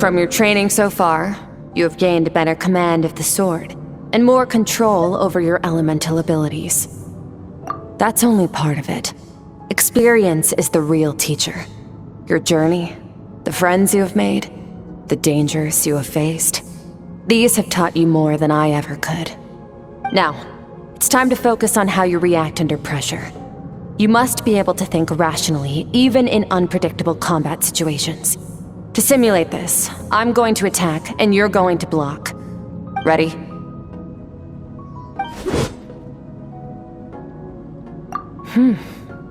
From your training so far, you have gained better command of the sword, and more control over your elemental abilities. That's only part of it. Experience is the real teacher. Your journey, the friends you have made, the dangers you have faced. These have taught you more than I ever could. Now, it's time to focus on how you react under pressure. You must be able to think rationally, even in unpredictable combat situations. To simulate this, I'm going to attack, and you're going to block. Ready?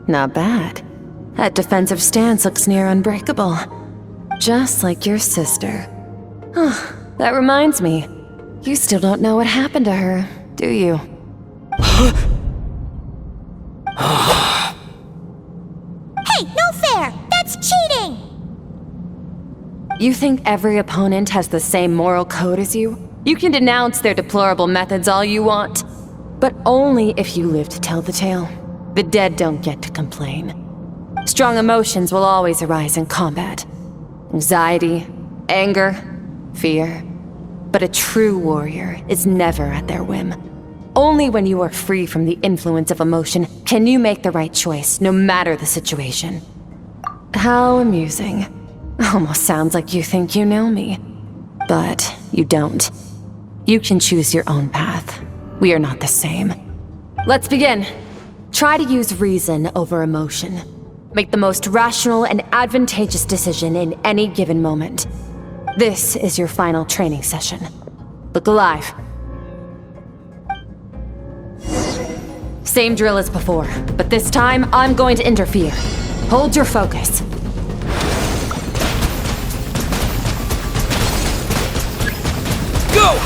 Not bad. That defensive stance looks near unbreakable. Just like your sister. Oh, that reminds me. You still don't know what happened to her, do you? Hey, no fair! That's cheating! You think every opponent has the same moral code as you? You can denounce their deplorable methods all you want, but only if you live to tell the tale. The dead don't get to complain. Strong emotions will always arise in combat. Anxiety, anger, fear. But a true warrior is never at their whim. Only when you are free from the influence of emotion can you make the right choice, no matter the situation. How amusing. Almost sounds like you think you know me. But you don't. You can choose your own path. We are not the same. Let's begin. Try to use reason over emotion. Make the most rational and advantageous decision in any given moment. This is your final training session. Look alive. Same drill as before, but this time I'm going to interfere. Hold your focus. Go!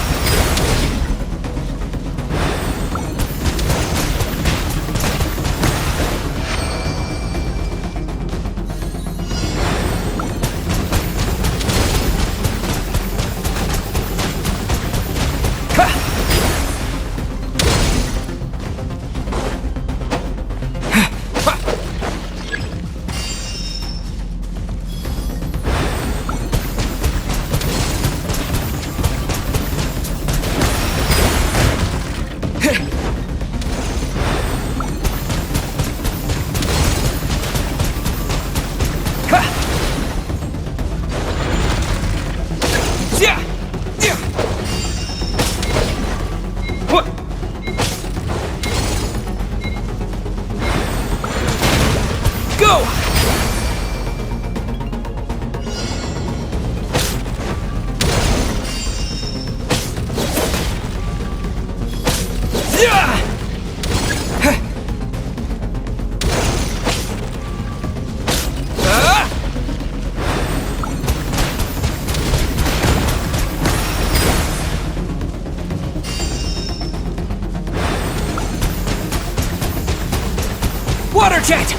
Water jet!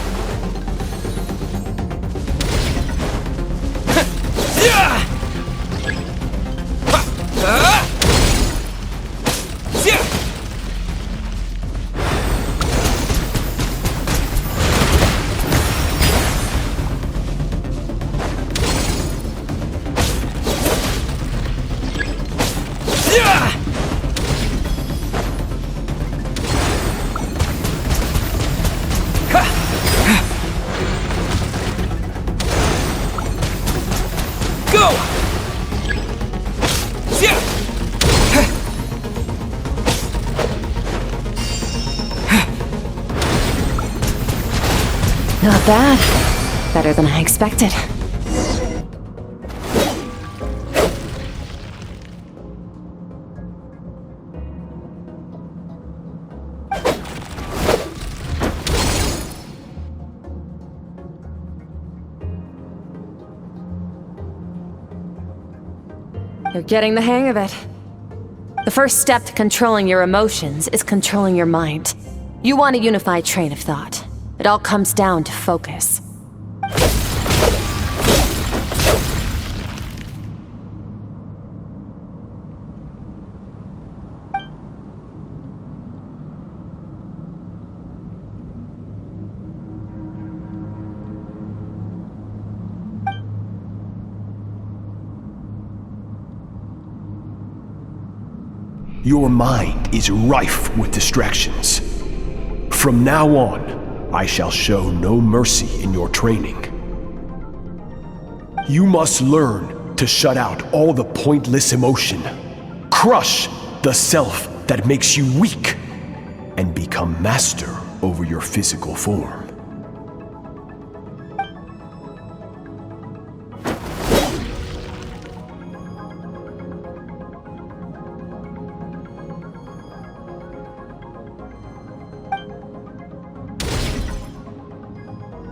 Not bad. Better than I expected. You're getting the hang of it. The first step to controlling your emotions is controlling your mind. You want a unified train of thought. It all comes down to focus. Your mind is rife with distractions. From now on, I shall show no mercy in your training. You must learn to shut out all the pointless emotion, crush the self that makes you weak, and become master over your physical form.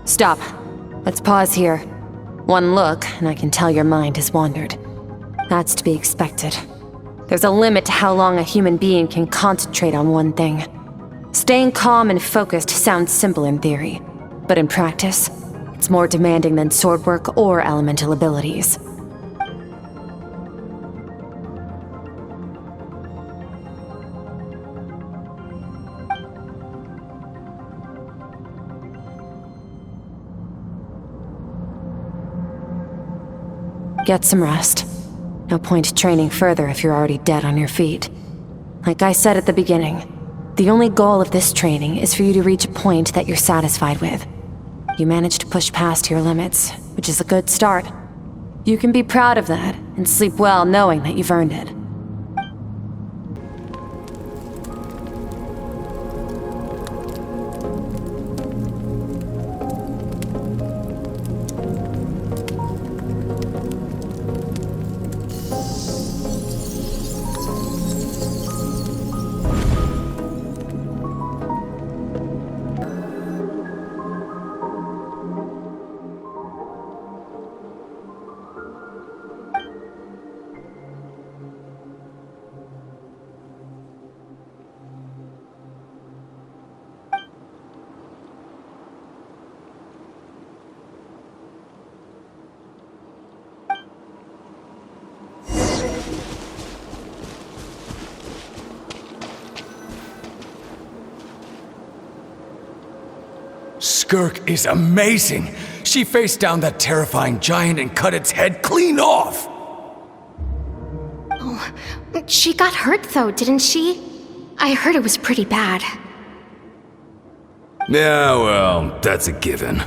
Stop. Let's pause here. One look, and I can tell your mind has wandered. That's to be expected. There's a limit to how long a human being can concentrate on one thing. Staying calm and focused sounds simple in theory, but in practice, it's more demanding than sword work or elemental abilities. Get some rest. No point training further if you're already dead on your feet. Like I said at the beginning, the only goal of this training is for you to reach a point that you're satisfied with. You managed to push past your limits, which is a good start. You can be proud of that and sleep well knowing that you've earned it. Skirk is amazing! She faced down that terrifying giant and cut its head clean off! Oh, she got hurt though, didn't she? I heard it was pretty bad. Yeah, well, that's a given.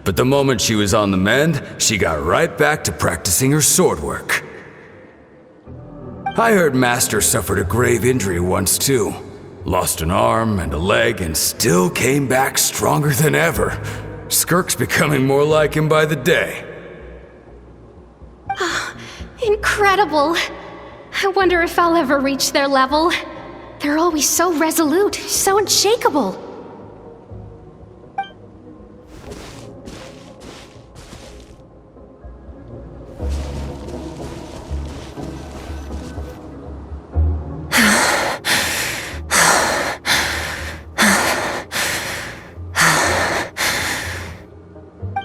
But the moment she was on the mend, she got right back to practicing her sword work. I heard Master suffered a grave injury once too. Lost an arm and a leg and still came back stronger than ever. Skirk's becoming more like him by the day. Incredible! I wonder if I'll ever reach their level. They're always so resolute, so unshakable.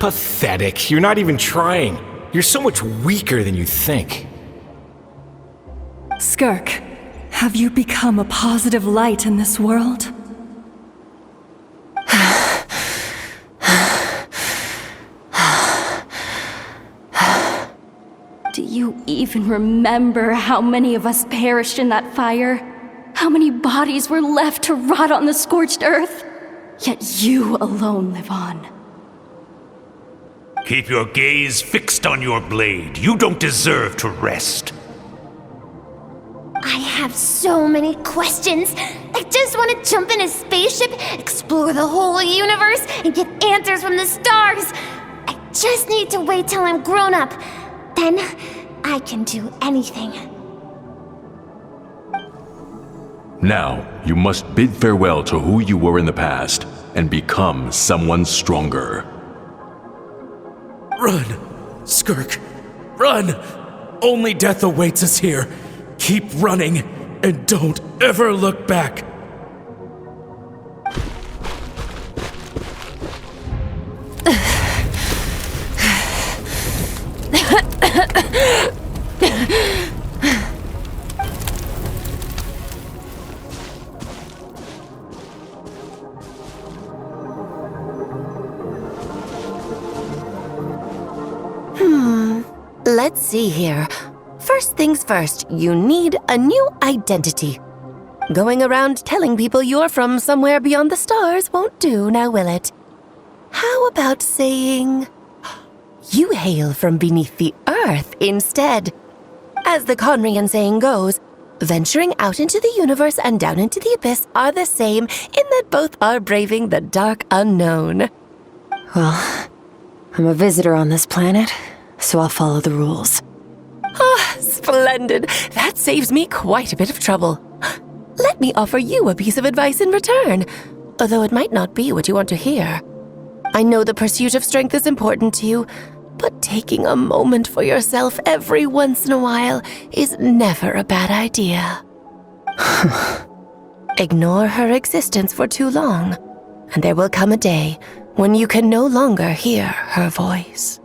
Pathetic. You're not even trying. You're so much weaker than you think. Skirk, have you become a positive light in this world? Do you even remember how many of us perished in that fire? How many bodies were left to rot on the scorched earth? Yet you alone live on. Keep your gaze fixed on your blade. You don't deserve to rest. I have so many questions. I just want to jump in a spaceship, explore the whole universe, and get answers from the stars. I just need to wait till I'm grown up. Then I can do anything. Now, you must bid farewell to who you were in the past and become someone stronger. Run! Skirk! Run! Only death awaits us here. Keep running, and don't ever look back. Let's see here. First things first, you need a new identity. Going around telling people you're from somewhere beyond the stars won't do, now will it? How about saying you hail from beneath the earth instead? As the Conrian saying goes, venturing out into the universe and down into the abyss are the same in that both are braving the dark unknown. Well, I'm a visitor on this planet, so I'll follow the rules. Ah, splendid. That saves me quite a bit of trouble. Let me offer you a piece of advice in return, although it might not be what you want to hear. I know the pursuit of strength is important to you, but taking a moment for yourself every once in a while is never a bad idea. Ignore her existence for too long, and there will come a day when you can no longer hear her voice.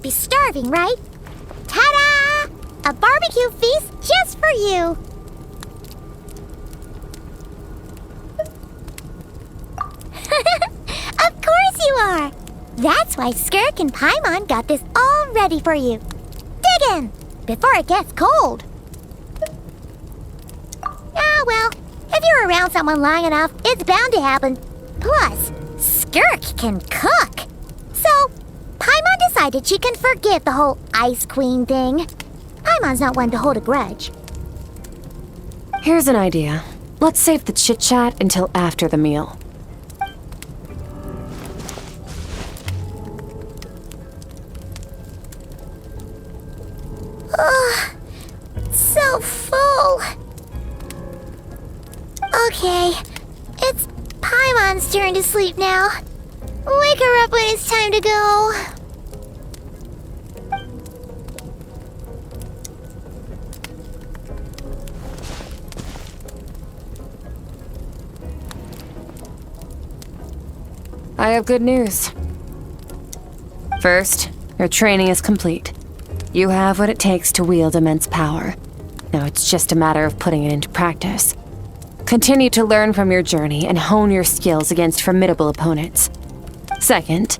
Be starving, right? Ta-da! A barbecue feast just for you! Of course you are! That's why Skirk and Paimon got this all ready for you. Dig in! Before it gets cold! Ah, well, if you're around someone long enough, it's bound to happen. Plus, Skirk can cook! So, Paimon decided she can forgive the whole Ice Queen thing. Paimon's not one to hold a grudge. Here's an idea. Let's save the chit-chat until after the meal. Ugh, so full. Okay, it's Paimon's turn to sleep now. Wake her up when it's time to go. I have good news. First, your training is complete. You have what it takes to wield immense power. Now it's just a matter of putting it into practice. Continue to learn from your journey and hone your skills against formidable opponents. Second,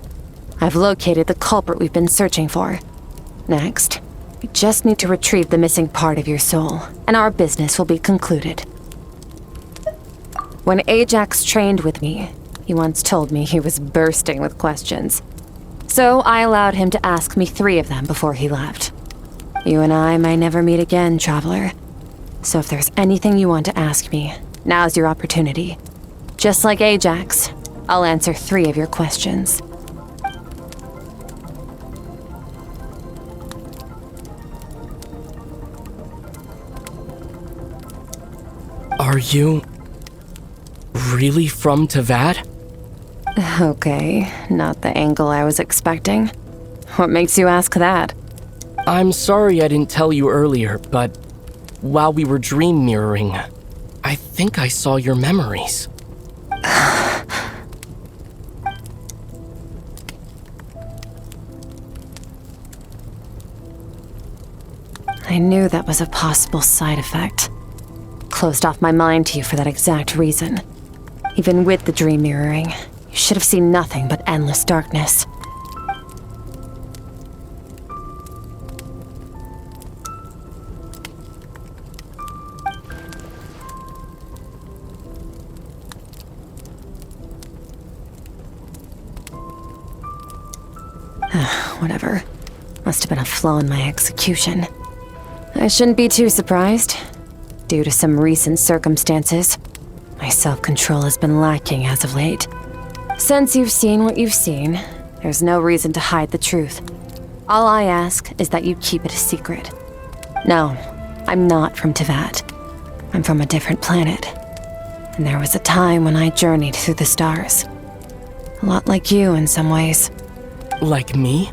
I've located the culprit we've been searching for. Next, we just need to retrieve the missing part of your soul, and our business will be concluded. When Ajax trained with me, he once told me he was bursting with questions. So I allowed him to ask me 3 of them before he left. You and I may never meet again, Traveler. So if there's anything you want to ask me, now's your opportunity. Just like Ajax, I'll answer 3 of your questions. Are you really from Teyvat? Okay, not the angle I was expecting. What makes you ask that? I'm sorry I didn't tell you earlier, but while we were dream mirroring, I think I saw your memories. I knew that was a possible side effect. Closed off my mind to you for that exact reason. Even with the dream mirroring, you should have seen nothing but endless darkness. Whatever. Must have been a flaw in my execution. I shouldn't be too surprised. Due to some recent circumstances, my self-control has been lacking as of late. Since you've seen what you've seen, there's no reason to hide the truth. All I ask is that you keep it a secret. No, I'm not from Teyvat. I'm from a different planet. And there was a time when I journeyed through the stars. A lot like you in some ways. Like me?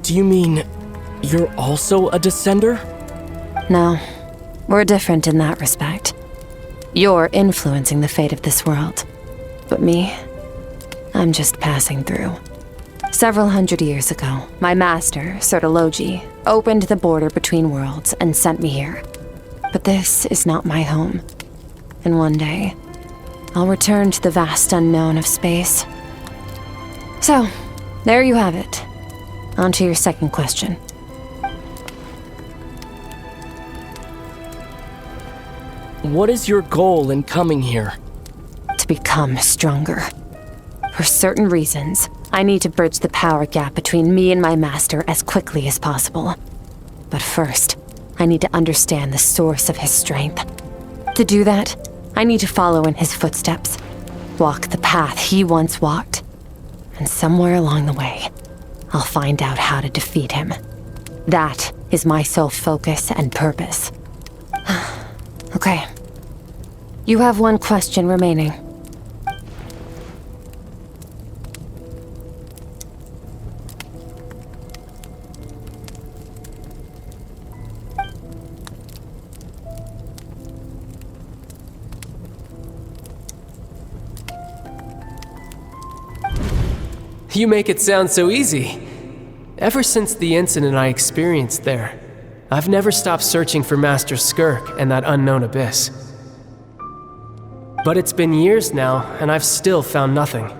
Do you mean You're also a descender? No, we're different in that respect. You're influencing the fate of this world. But me, I'm just passing through. Several hundred years ago, my master, Sertologi, opened the border between worlds and sent me here. But this is not my home. And one day, I'll return to the vast unknown of space. So, there you have it. On to your second question. What is your goal in coming here? To become stronger. For certain reasons, I need to bridge the power gap between me and my master as quickly as possible. But first, I need to understand the source of his strength. To do that, I need to follow in his footsteps, walk the path he once walked, and somewhere along the way, I'll find out how to defeat him. That is my sole focus and purpose. Okay. You have one question remaining. You make it sound so easy. Ever since the incident I experienced there, I've never stopped searching for Master Skirk and that unknown abyss. But it's been years now, and I've still found nothing.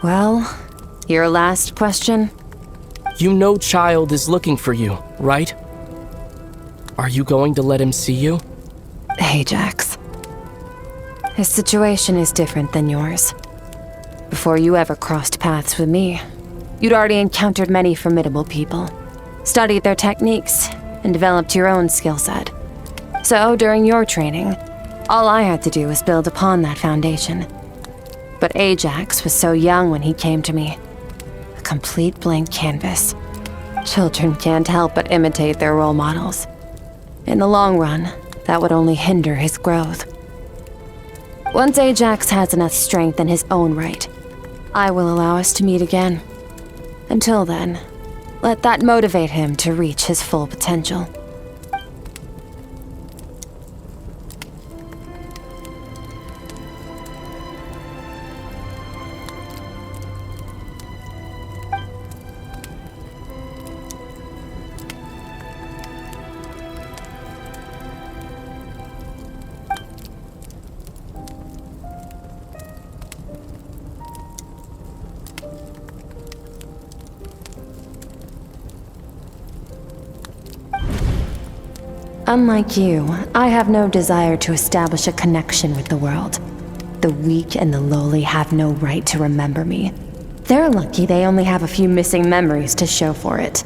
Well, your last question? You know Child is looking for you, right? Are you going to let him see you? Ajax. His situation is different than yours. Before you ever crossed paths with me, you'd already encountered many formidable people, studied their techniques, and developed your own skill set. So, during your training, all I had to do was build upon that foundation. But Ajax was so young when he came to me. A complete blank canvas. Children can't help but imitate their role models. In the long run, that would only hinder his growth. Once Ajax has enough strength in his own right, I will allow us to meet again. Until then, let that motivate him to reach his full potential. Unlike you, I have no desire to establish a connection with the world. The weak and the lowly have no right to remember me. They're lucky they only have a few missing memories to show for it.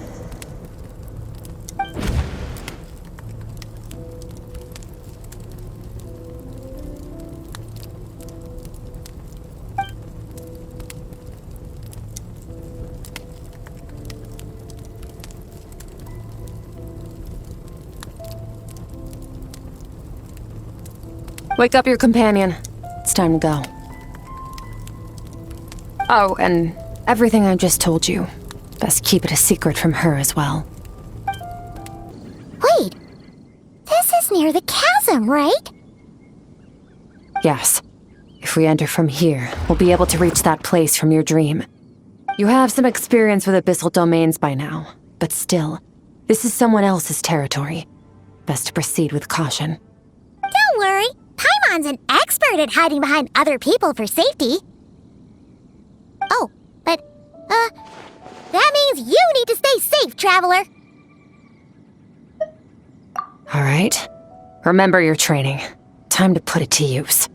Wake up your companion. It's time to go. Oh, and everything I just told you. Best keep it a secret from her as well. Wait! This is near the chasm, right? Yes. If we enter from here, we'll be able to reach that place from your dream. You have some experience with abyssal domains by now, but still, this is someone else's territory. Best to proceed with caution. Don't worry. Paimon's an expert at hiding behind other people for safety. Oh, but, that means you need to stay safe, traveler. All right. Remember your training. Time to put it to use.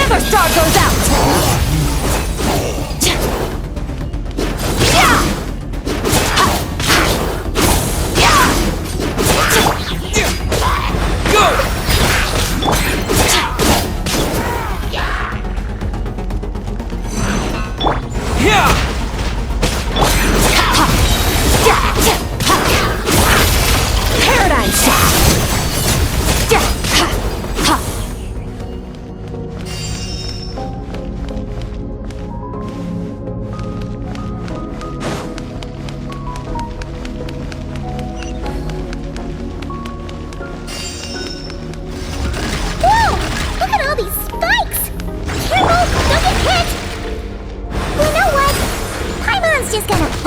Another star goes out!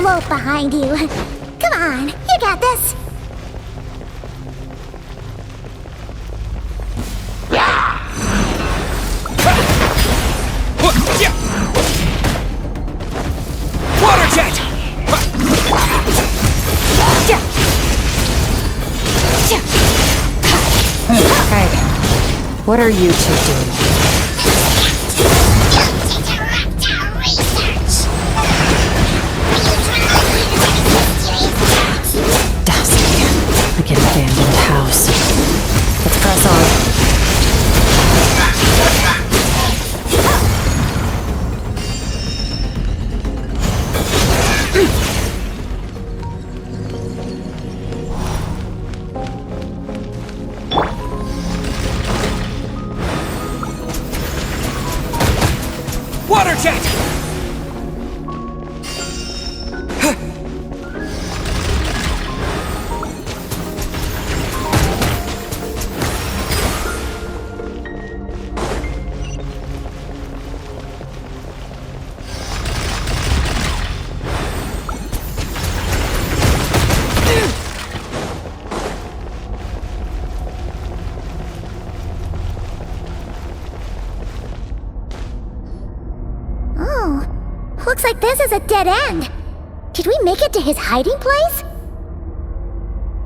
float behind you. Come on, you got this. Water jet! Hey, what are you two doing? Dusty, like an abandoned house. Let's press on. Water jet! Looks like this is a dead end. Did we make it to his hiding place?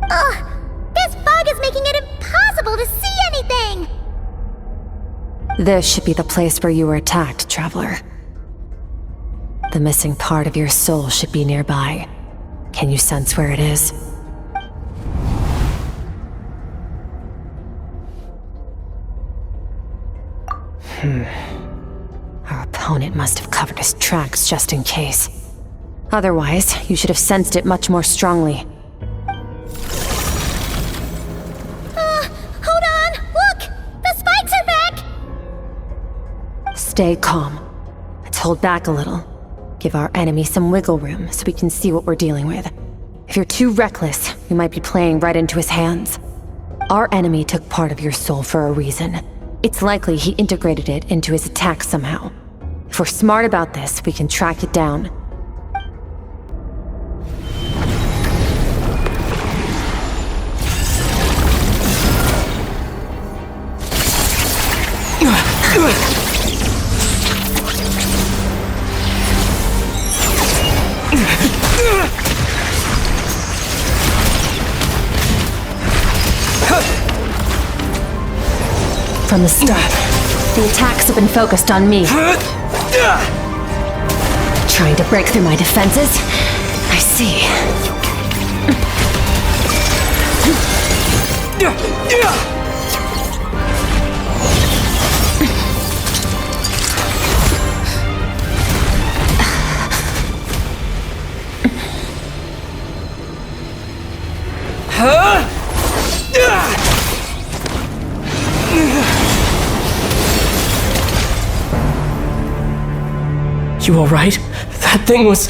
Ugh! This fog is making it impossible to see anything! This should be the place where you were attacked, Traveler. The missing part of your soul should be nearby. Can you sense where it is? Our opponent must have covered his tracks just in case. Otherwise, you should have sensed it much more strongly. Hold on! Look! The spikes are back! Stay calm. Let's hold back a little. Give our enemy some wiggle room so we can see what we're dealing with. If you're too reckless, we might be playing right into his hands. Our enemy took part of your soul for a reason. It's likely he integrated it into his attack somehow. If we're smart about this, we can track it down. From the start, the attacks have been focused on me. Trying to break through my defenses? I see. You alright? That thing was...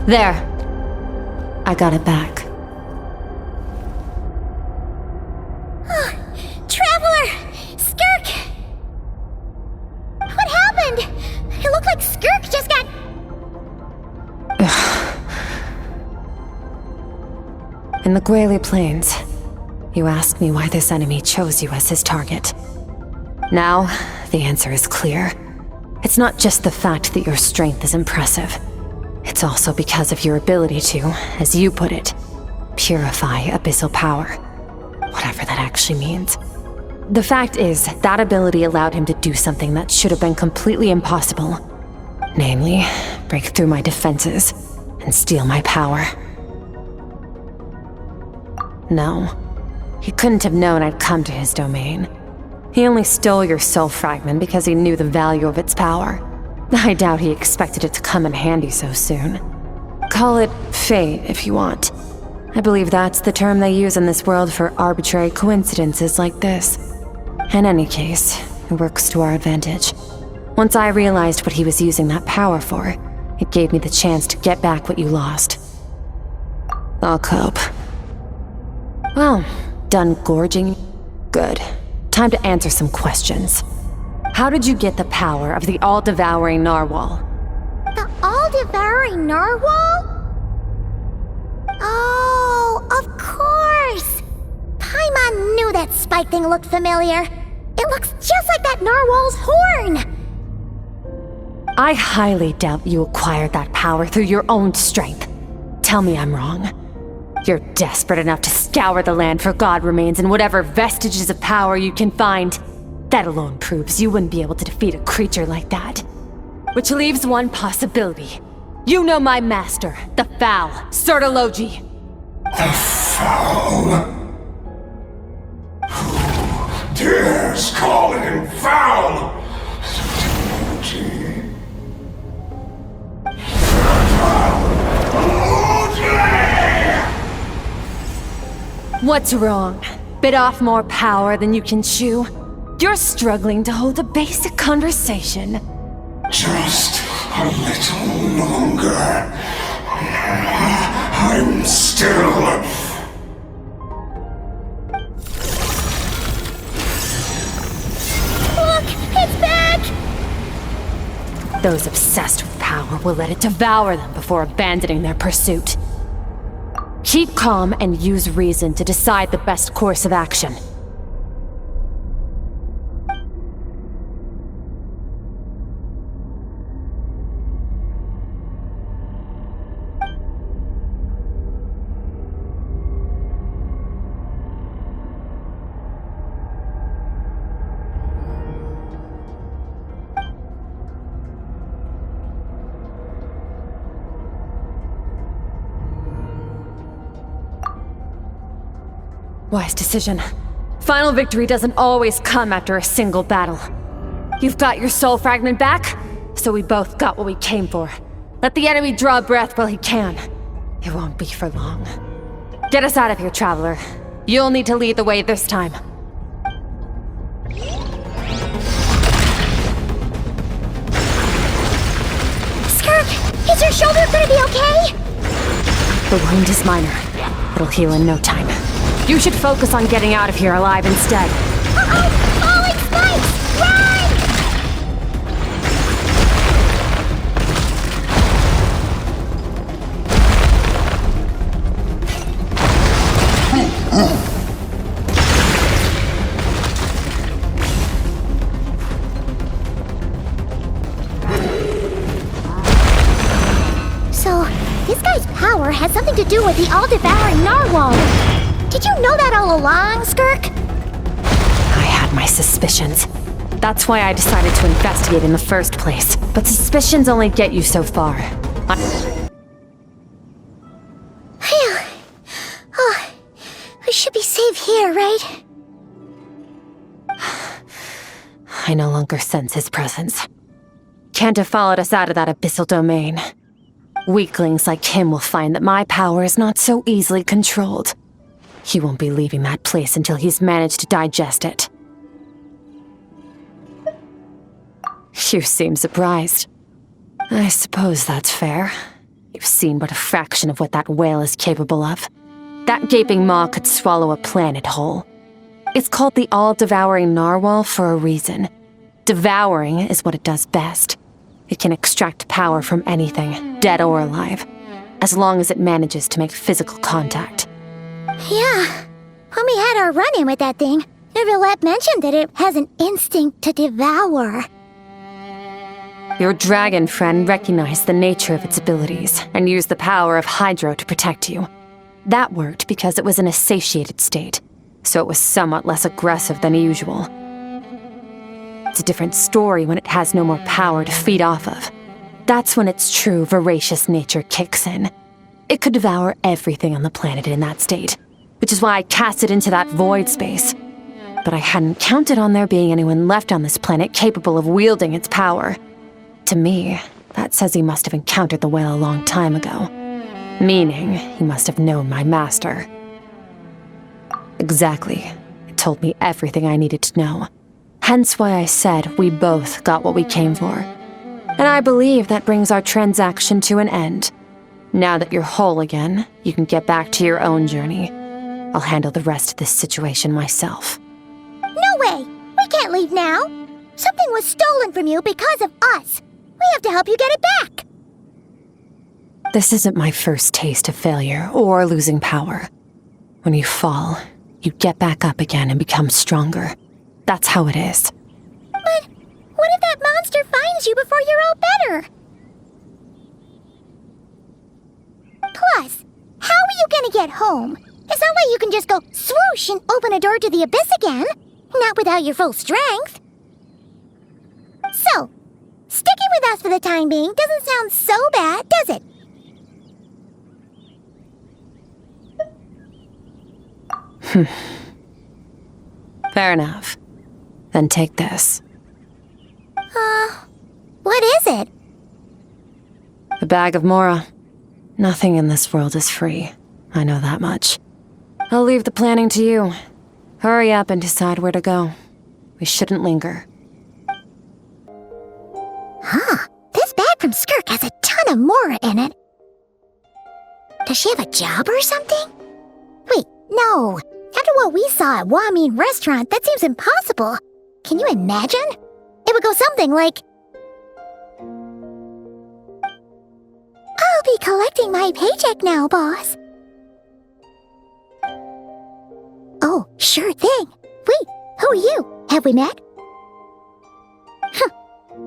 There. I got it back. Traveler! Skirk! What happened? It looked like Skirk just got... In the Guili Plains, you asked me why this enemy chose you as his target. Now, the answer is clear. It's not just the fact that your strength is impressive. It's also because of your ability to, as you put it, purify abyssal power. Whatever that actually means. The fact is, that ability allowed him to do something that should have been completely impossible. Namely, break through my defenses and steal my power. No, he couldn't have known I'd come to his domain. He only stole your soul fragment because he knew the value of its power. I doubt he expected it to come in handy so soon. Call it fate if you want. I believe that's the term they use in this world for arbitrary coincidences like this. In any case, it works to our advantage. Once I realized what he was using that power for, It gave me the chance to get back what you lost. I'll cope. Well, done gorging? Good. Time to answer some questions. How did you get the power of the all-devouring narwhal? The all-devouring narwhal? Oh, of course! Paimon knew that spike thing looked familiar. It looks just like that narwhal's horn! I highly doubt you acquired that power through your own strength. Tell me I'm wrong. You're desperate enough to scour the land for god remains and whatever vestiges of power you can find. That alone proves you wouldn't be able to defeat a creature like that. Which leaves one possibility. You know my master, the Foul, Sertologi. The Foul? Who dares call him Foul? Sertologi. What's wrong? Bit off more power than you can chew? You're struggling to hold a basic conversation. Just a little longer. I'm still... Look! It's back! Those obsessed with power will let it devour them before abandoning their pursuit. Keep calm and use reason to decide the best course of action. Wise decision. Final victory doesn't always come after a single battle. You've got your soul fragment back, so we both got what we came for. Let the enemy draw breath while he can. It won't be for long. Get us out of here, Traveler. You'll need to lead the way this time. Skirk, is your shoulder gonna be okay? The wound is minor. It'll heal in no time. You should focus on getting out of here alive instead. Uh-oh! Falling spikes! Run! So, this guy's power has something to do with the all-devouring narwhal. Did you know that all along, Skirk? I had my suspicions. That's why I decided to investigate in the first place. But suspicions only get you so far. Phew. Oh, we should be safe here, right? I no longer sense his presence. Can't have followed us out of that abyssal domain. Weaklings like him will find that my power is not so easily controlled. He won't be leaving that place until he's managed to digest it. You seem surprised. I suppose that's fair. You've seen but a fraction of what that whale is capable of. That gaping maw could swallow a planet whole. It's called the all-devouring narwhal for a reason. Devouring is what it does best. It can extract power from anything, dead or alive, as long as it manages to make physical contact. Yeah. When we had our run-in with that thing, Neverlet mentioned that it has an instinct to devour. Your dragon friend recognized the nature of its abilities and used the power of Hydro to protect you. That worked because it was in a satiated state, so it was somewhat less aggressive than usual. It's a different story when it has no more power to feed off of. That's when its true voracious nature kicks in. It could devour everything on the planet in that state, which is why I cast it into that void space. But I hadn't counted on there being anyone left on this planet capable of wielding its power. To me, that says he must have encountered the whale a long time ago. Meaning, he must have known my master. Exactly. It told me everything I needed to know. Hence why I said we both got what we came for. And I believe that brings our transaction to an end. Now that you're whole again, you can get back to your own journey. I'll handle the rest of this situation myself. No way! We can't leave now! Something was stolen from you because of us! We have to help you get it back! This isn't my first taste of failure or losing power. When you fall, you get back up again and become stronger. That's how it is. But what if that monster finds you before you're all better? Plus, how are you gonna get home? It's not like you can just go swoosh and open a door to the abyss again. Not without your full strength. So, sticking with us for the time being doesn't sound so bad, does it? Fair enough. Then take this. What is it? The bag of Mora. Nothing in this world is free. I know that much. I'll leave the planning to you. Hurry up and decide where to go. We shouldn't linger. Huh. This bag from Skirk has a ton of Mora in it. Does she have a job or something? Wait, no. After what we saw at Wamin Restaurant, that seems impossible. Can you imagine? It would go something like... I'll be collecting my paycheck now, boss. Oh, sure thing. Wait, who are you? Have we met?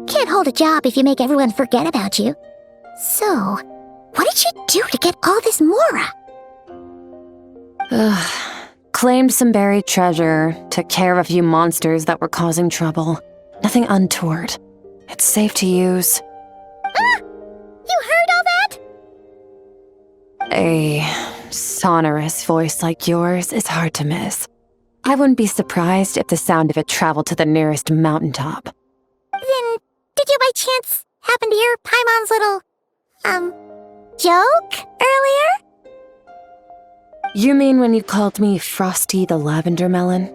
Can't hold a job if you make everyone forget about you. So, what did she do to get all this Mora? Claimed some buried treasure, took care of a few monsters that were causing trouble. Nothing untoward. It's safe to use. Ah! You heard all that? A sonorous voice like yours is hard to miss. I wouldn't be surprised if the sound of it traveled to the nearest mountaintop. Then, did you by chance happen to hear Paimon's little, joke earlier? You mean when you called me Frosty the Lavender Melon?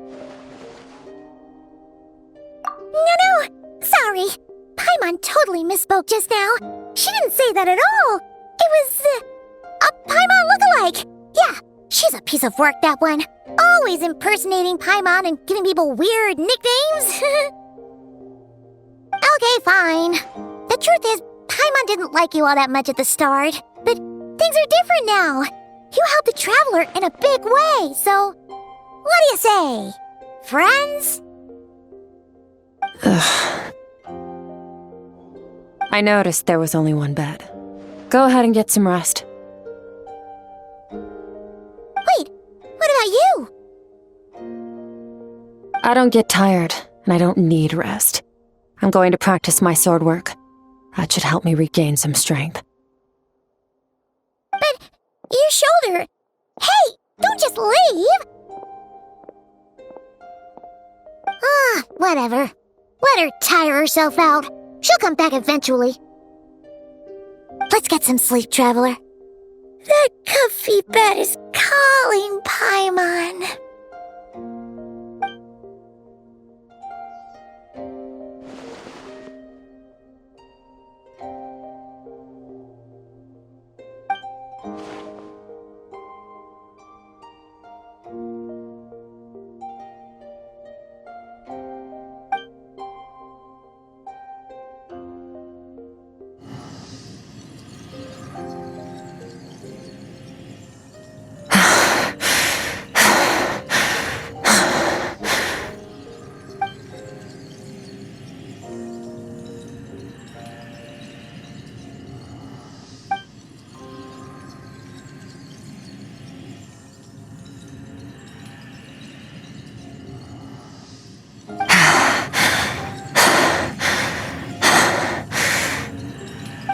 No, sorry. Paimon totally misspoke just now. She didn't say that at all. It was, a Paimon lookalike. Yeah, she's a piece of work, that one. Always impersonating Paimon and giving people weird nicknames. Okay, fine. The truth is, Paimon didn't like you all that much at the start, but things are different now. You helped the Traveler in a big way, so what do you say? Friends? I noticed there was only one bed. Go ahead and get some rest. Wait, what about you? I don't get tired, and I don't need rest. I'm going to practice my sword work. That should help me regain some strength. But your shoulder... Hey, don't just leave! Whatever. Let her tire herself out. She'll come back eventually. Let's get some sleep, Traveler. That comfy bed is calling, Paimon.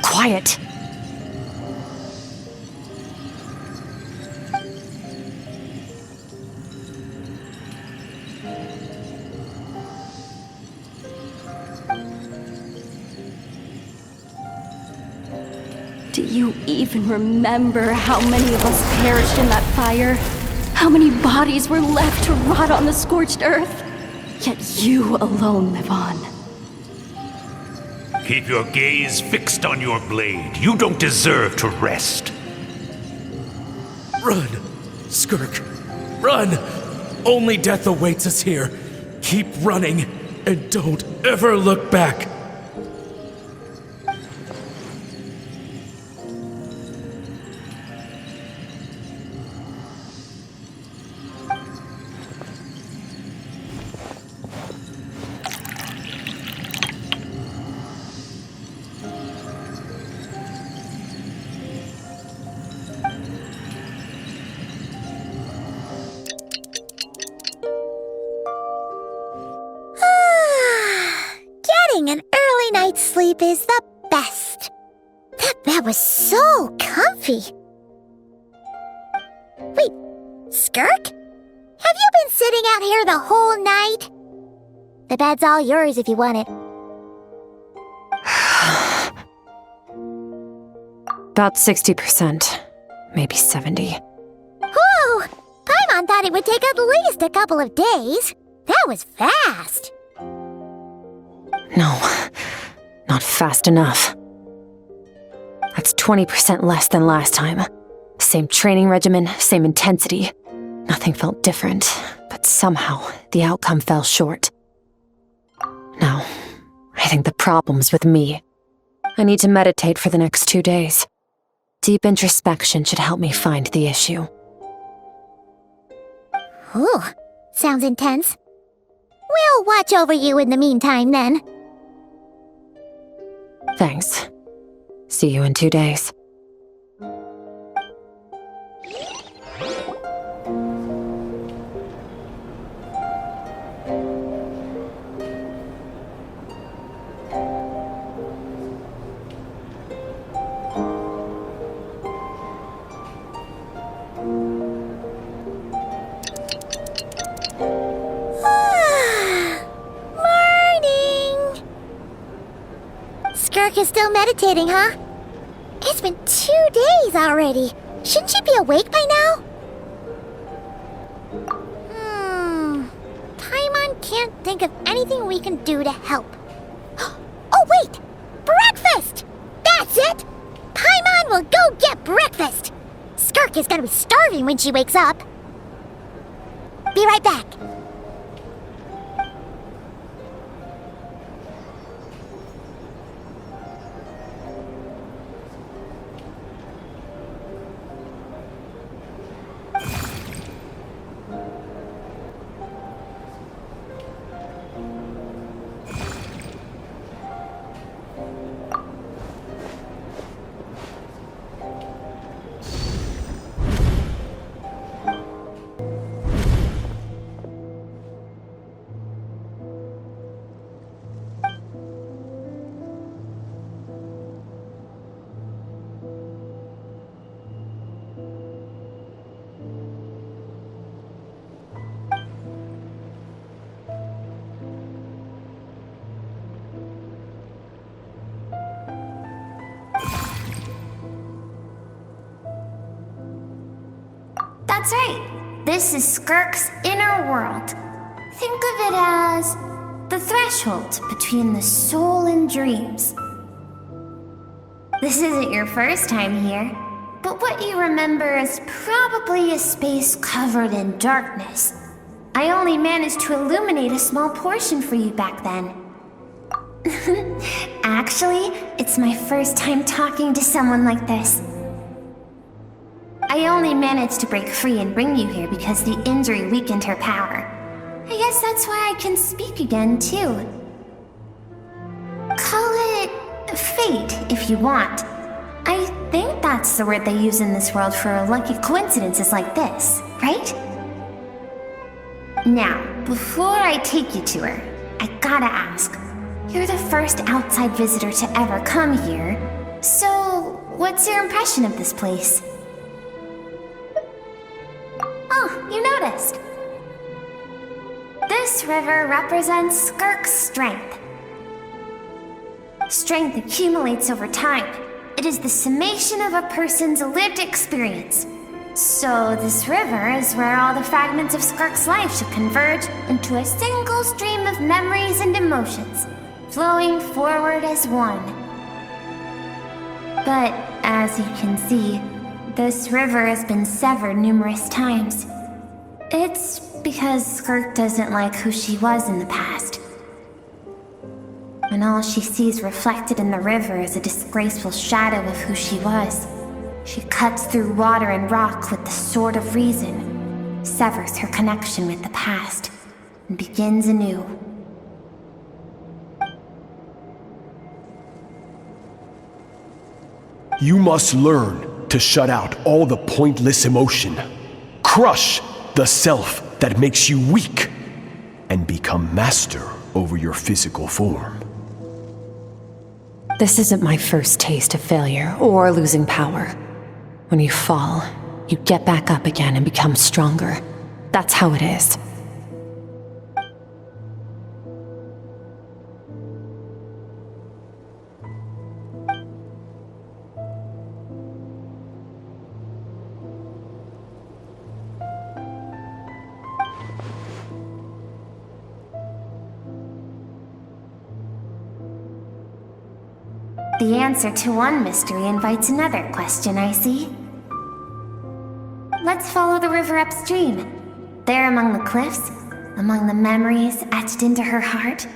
Quiet. Do you even remember how many of us perished in that fire? How many bodies were left to rot on the scorched earth? Yet you alone live on. Keep your gaze fixed on your blade. You don't deserve to rest. Run, Skirk. Run! Only death awaits us here. Keep running, and don't ever look back. Getting an early night's sleep is the best. That bed was so comfy. Wait, Skirk? Have you been sitting out here the whole night? The bed's all yours if you want it. About 60%, maybe 70. Whew! Paimon thought it would take at least a couple of days. That was fast. No, not fast enough. That's 20% less than last time. Same training regimen, same intensity. Nothing felt different, but somehow the outcome fell short. No, I think the problem's with me. I need to meditate for the next 2 days. Deep introspection should help me find the issue. Ooh, sounds intense. We'll watch over you in the meantime, then. Thanks. See you in 2 days. Skirk is still meditating, huh? It's been 2 days already. Shouldn't she be awake by now? Paimon can't think of anything we can do to help. Oh, wait! Breakfast! That's it! Paimon will go get breakfast! Skirk is gonna be starving when she wakes up. Be right back. That's right. This is Skirk's inner world. Think of it as the threshold between the soul and dreams. This isn't your first time here, but what you remember is probably a space covered in darkness. I only managed to illuminate a small portion for you back then. Actually, it's my first time talking to someone like this. I only managed to break free and bring you here because the injury weakened her power. I guess that's why I can speak again, too. Call it fate, if you want. I think that's the word they use in this world for lucky coincidences like this, right? Now, before I take you to her, I gotta ask. You're the first outside visitor to ever come here, so what's your impression of this place? Oh, you noticed. This river represents Skirk's strength. Strength accumulates over time. It is the summation of a person's lived experience. So this river is where all the fragments of Skirk's life should converge into a single stream of memories and emotions. flowing forward as one. But, as you can see, this river has been severed numerous times. It's because Skirk doesn't like who she was in the past. And all she sees reflected in the river is a disgraceful shadow of who she was. She cuts through water and rock with the sword of reason, severs her connection with the past, and begins anew. You must learn to shut out all the pointless emotion. Crush the self that makes you weak, and become master over your physical form. This isn't my first taste of failure or losing power. When you fall, you get back up again and become stronger. That's how it is. The answer to one mystery invites another question, I see. Let's follow the river upstream. There among the cliffs, among the memories etched into her heart,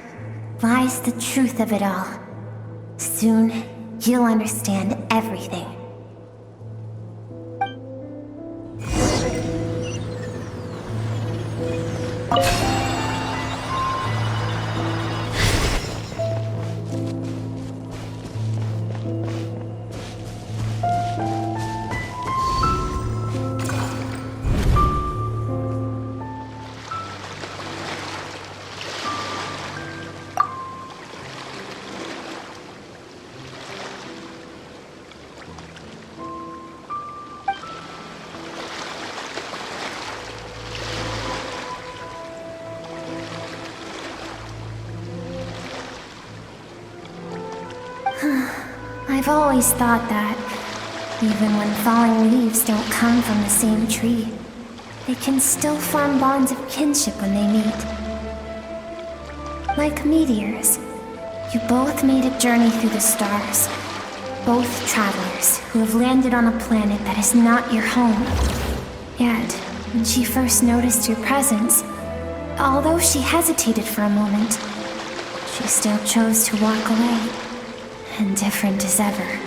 lies the truth of it all. Soon, you'll understand everything. I've always thought that, even when falling leaves don't come from the same tree, they can still form bonds of kinship when they meet. Like meteors, you both made a journey through the stars. Both travelers who have landed on a planet that is not your home. Yet, when she first noticed your presence, although she hesitated for a moment, she still chose to walk away. Indifferent as ever.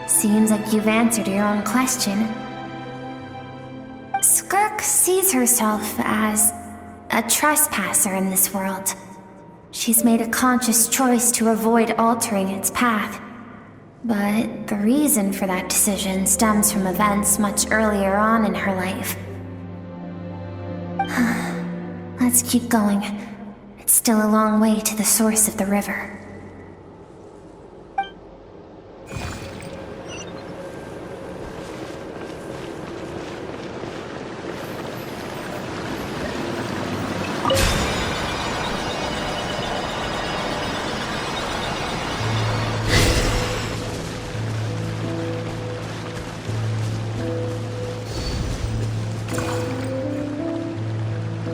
Seems like you've answered your own question. Skirk sees herself as a trespasser in this world. She's made a conscious choice to avoid altering its path. But the reason for that decision stems from events much earlier on in her life. Let's keep going. It's still a long way to the source of the river.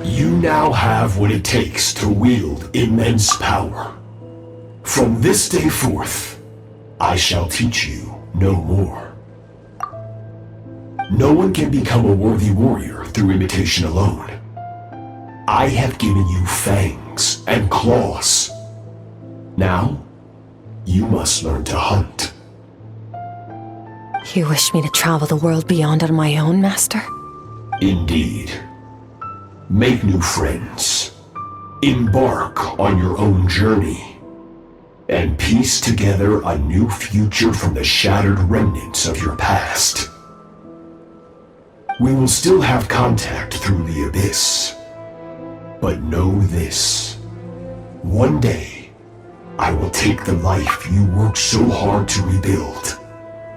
You now have what it takes to wield immense power. From this day forth, I shall teach you no more. No one can become a worthy warrior through imitation alone. I have given you fangs and claws. Now, you must learn to hunt. You wish me to travel the world beyond on my own, Master? Indeed. Make new friends. Embark on your own journey. And piece together a new future from the shattered remnants of your past. We will still have contact through the abyss. But know this. One day, I will take the life you worked so hard to rebuild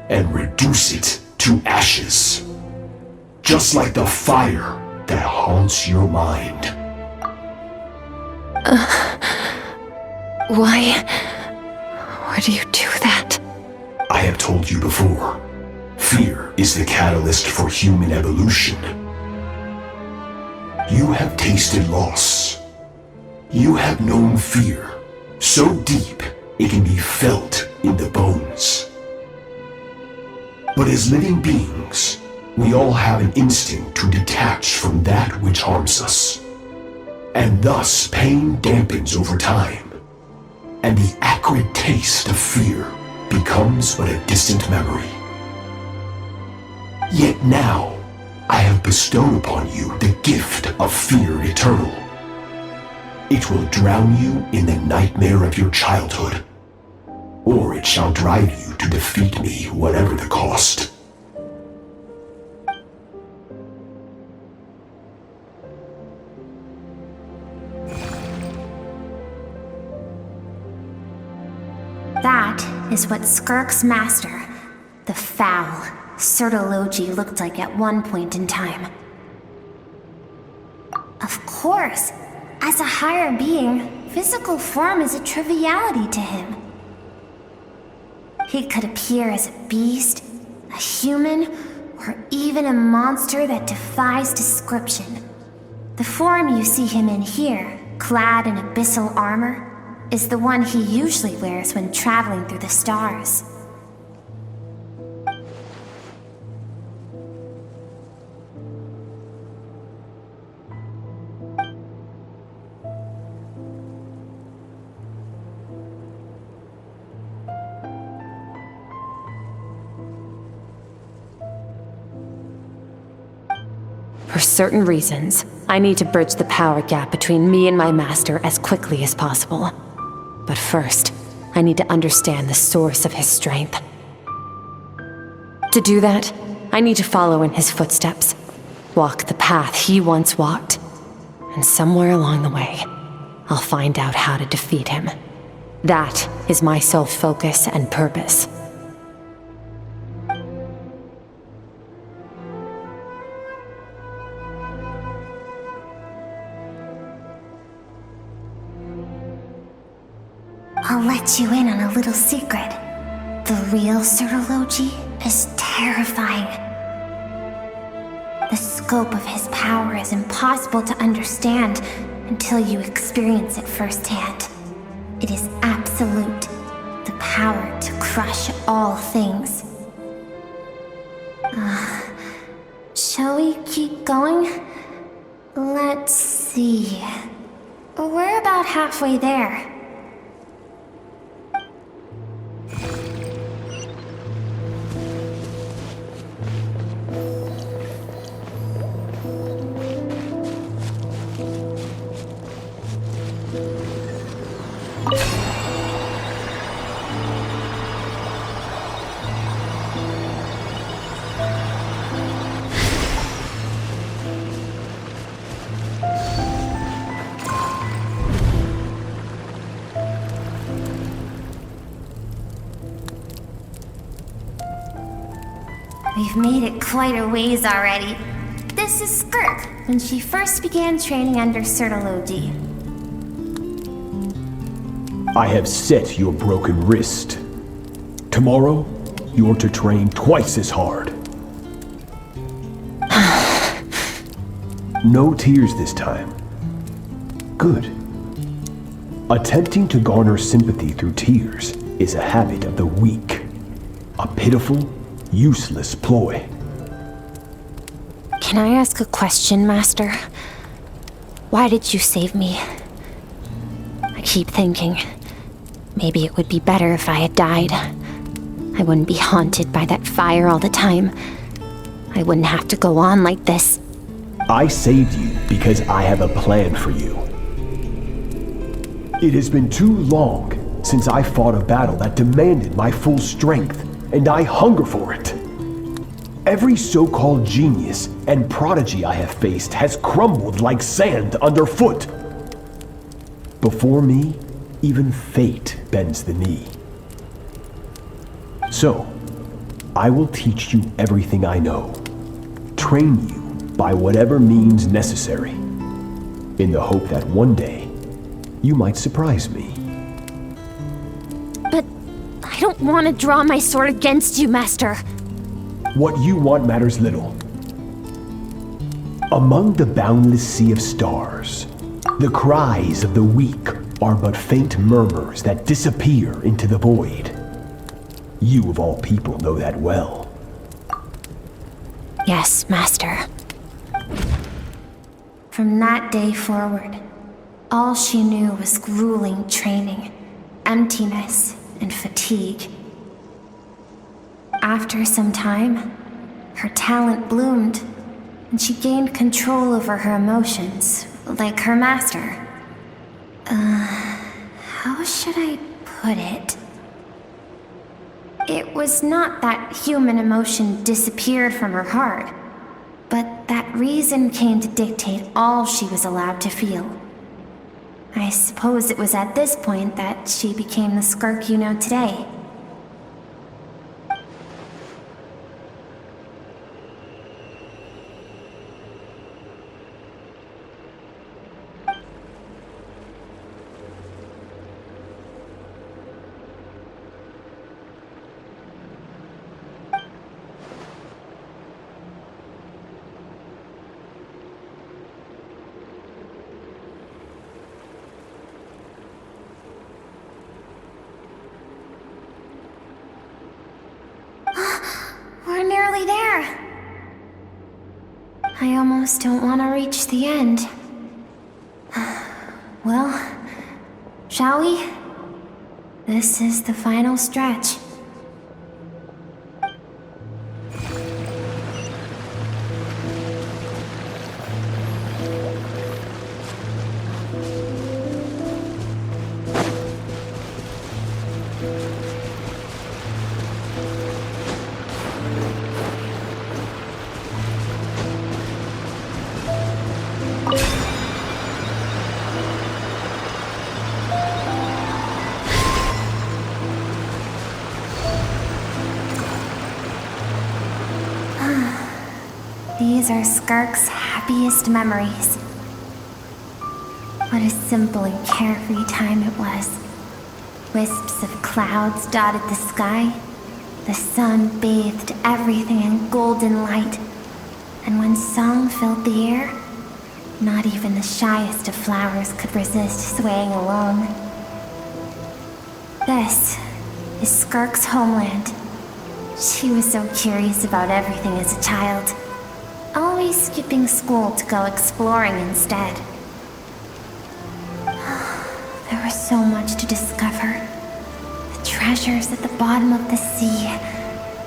and reduce it to ashes. just like the fire that haunts your mind. Why do you do that? I have told you before, fear is the catalyst for human evolution. You have tasted loss. You have known fear, so deep it can be felt in the bones. But as living beings, we all have an instinct to detach from that which harms us. And thus pain dampens over time, and the acrid taste of fear becomes but a distant memory. Yet now, I have bestowed upon you the gift of fear eternal. It will drown you in the nightmare of your childhood, or it shall drive you to defeat me, whatever the cost. That is what Skirk's master, the foul Sertology, looked like at one point in time. Of course, as a higher being, physical form is a triviality to him. He could appear as a beast, a human, or even a monster that defies description. The form you see him in here, clad in abyssal armor, is the one he usually wears when traveling through the stars. For certain reasons, I need to bridge the power gap between me and my master as quickly as possible. But first, I need to understand the source of his strength. To do that, I need to follow in his footsteps, walk the path he once walked, and somewhere along the way, I'll find out how to defeat him. That is my sole focus and purpose. I'll let you in on a little secret. The real Sertology is terrifying. The scope of his power is impossible to understand until you experience it firsthand. It is absolute, the power to crush all things. Shall we keep going? Let's see. We're about halfway there. We've made it quite a ways already. This is Skirk, when she first began training under Sertology. I have set your broken wrist. Tomorrow, you are to train twice as hard. No tears this time. Good. Attempting to garner sympathy through tears is a habit of the weak. A pitiful, useless ploy. Can I ask a question, Master? Why did you save me? I keep thinking, maybe it would be better if I had died. I wouldn't be haunted by that fire all the time. I wouldn't have to go on like this. I saved you because I have a plan for you. It has been too long since I fought a battle that demanded my full strength, and I hunger for it. Every so-called genius and prodigy I have faced has crumbled like sand underfoot. Before me, even fate bends the knee. So, I will teach you everything I know. train you by whatever means necessary, in the hope that one day you might surprise me. But I don't want to draw my sword against you, Master. What you want matters little. Among the boundless sea of stars, the cries of the weak are but faint murmurs that disappear into the void. You of all people know that well. Yes, Master. From that day forward, all she knew was grueling training, emptiness, and fatigue. After some time, her talent bloomed, and she gained control over her emotions, like her master. How should I put it? It was not that human emotion disappeared from her heart, but that reason came to dictate all she was allowed to feel. I suppose it was at this point that she became the Skirk you know today. We're nearly there. I almost don't want to reach the end. Well, shall we? This is the final stretch. These are Skirk's happiest memories. What a simple and carefree time it was. Wisps of clouds dotted the sky. The sun bathed everything in golden light. And when song filled the air, not even the shyest of flowers could resist swaying along. This is Skirk's homeland. She was so curious about everything as a child, always skipping school to go exploring instead. There was so much to discover. The treasures at the bottom of the sea,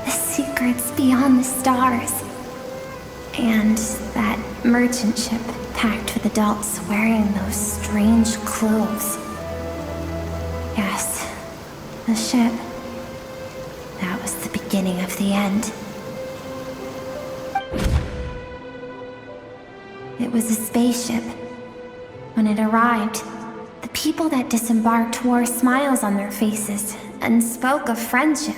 the secrets beyond the stars, and that merchant ship packed with adults wearing those strange clothes. Yes, the ship. That was the beginning of the end. It was a spaceship. When it arrived, the people that disembarked wore smiles on their faces and spoke of friendship.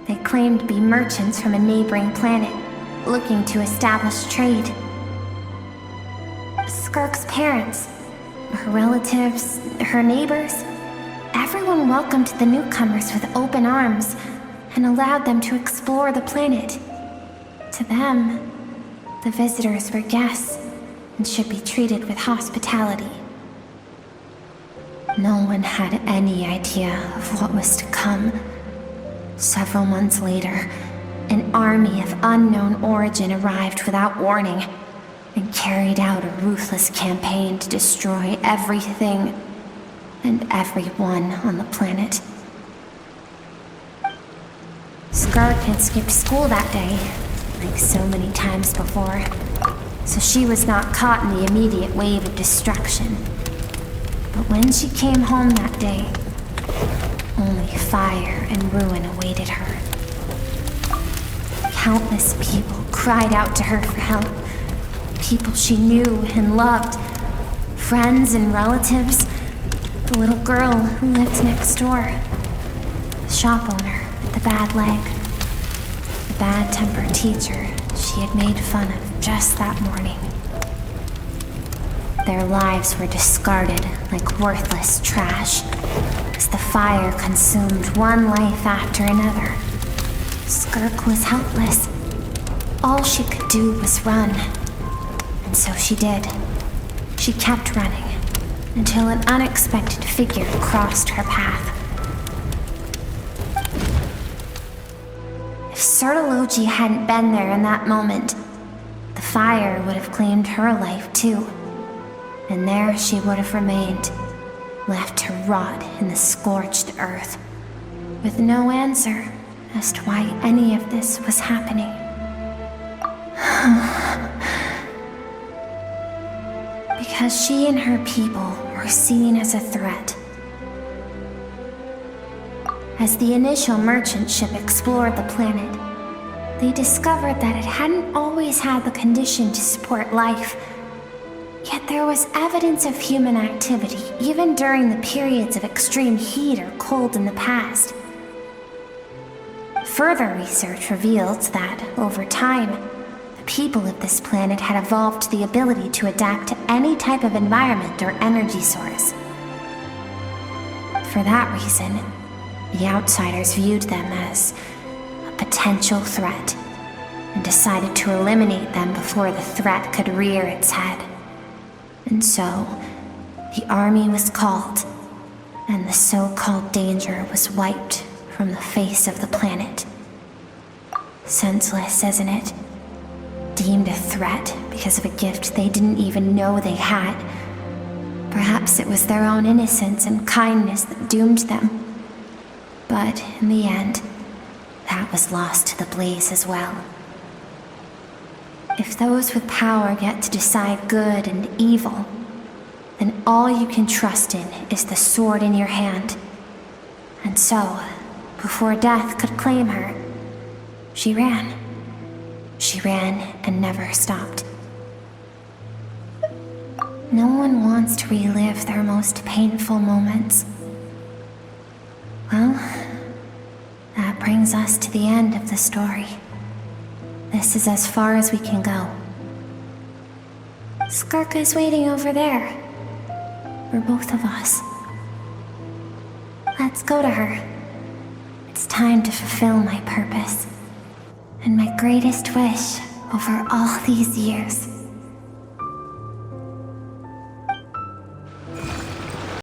They claimed to be merchants from a neighboring planet, looking to establish trade. Skirk's parents, her relatives, her neighbors, everyone welcomed the newcomers with open arms and allowed them to explore the planet. To them, the visitors were guests and should be treated with hospitality. No one had any idea of what was to come. Several months later, an army of unknown origin arrived without warning and carried out a ruthless campaign to destroy everything and everyone on the planet. Skirk had skipped school that day, like so many times before, so she was not caught in the immediate wave of destruction. But when she came home that day, only fire and ruin awaited her. Countless people cried out to her for help. People she knew and loved. Friends and relatives. The little girl who lived next door. The shop owner with the bad leg. The bad-tempered teacher she had made fun of just that morning. Their lives were discarded like worthless trash as the fire consumed one life after another. Skirk was helpless. All she could do was run. And so she did. She kept running until an unexpected figure crossed her path. If Sertology hadn't been there in that moment, the fire would have claimed her life too. And there she would have remained, left to rot in the scorched earth, with no answer as to why any of this was happening. Because she and her people were seen as a threat. As the initial merchant ship explored the planet, they discovered that it hadn't always had the condition to support life. Yet there was evidence of human activity, even during the periods of extreme heat or cold in the past. Further research revealed that, over time, the people of this planet had evolved the ability to adapt to any type of environment or energy source. For that reason, the outsiders viewed them as a potential threat and decided to eliminate them before the threat could rear its head. And so, the army was called, and the so-called danger was wiped from the face of the planet. Senseless, isn't it? Deemed a threat because of a gift they didn't even know they had. Perhaps it was their own innocence and kindness that doomed them. But in the end, that was lost to the blaze as well. If those with power get to decide good and evil, then all you can trust in is the sword in your hand. And so, before death could claim her, she ran. She ran and never stopped. No one wants to relive their most painful moments. Well, that brings us to the end of the story. This is as far as we can go. Skirk is waiting over there. For both of us. Let's go to her. It's time to fulfill my purpose. And my greatest wish over all these years.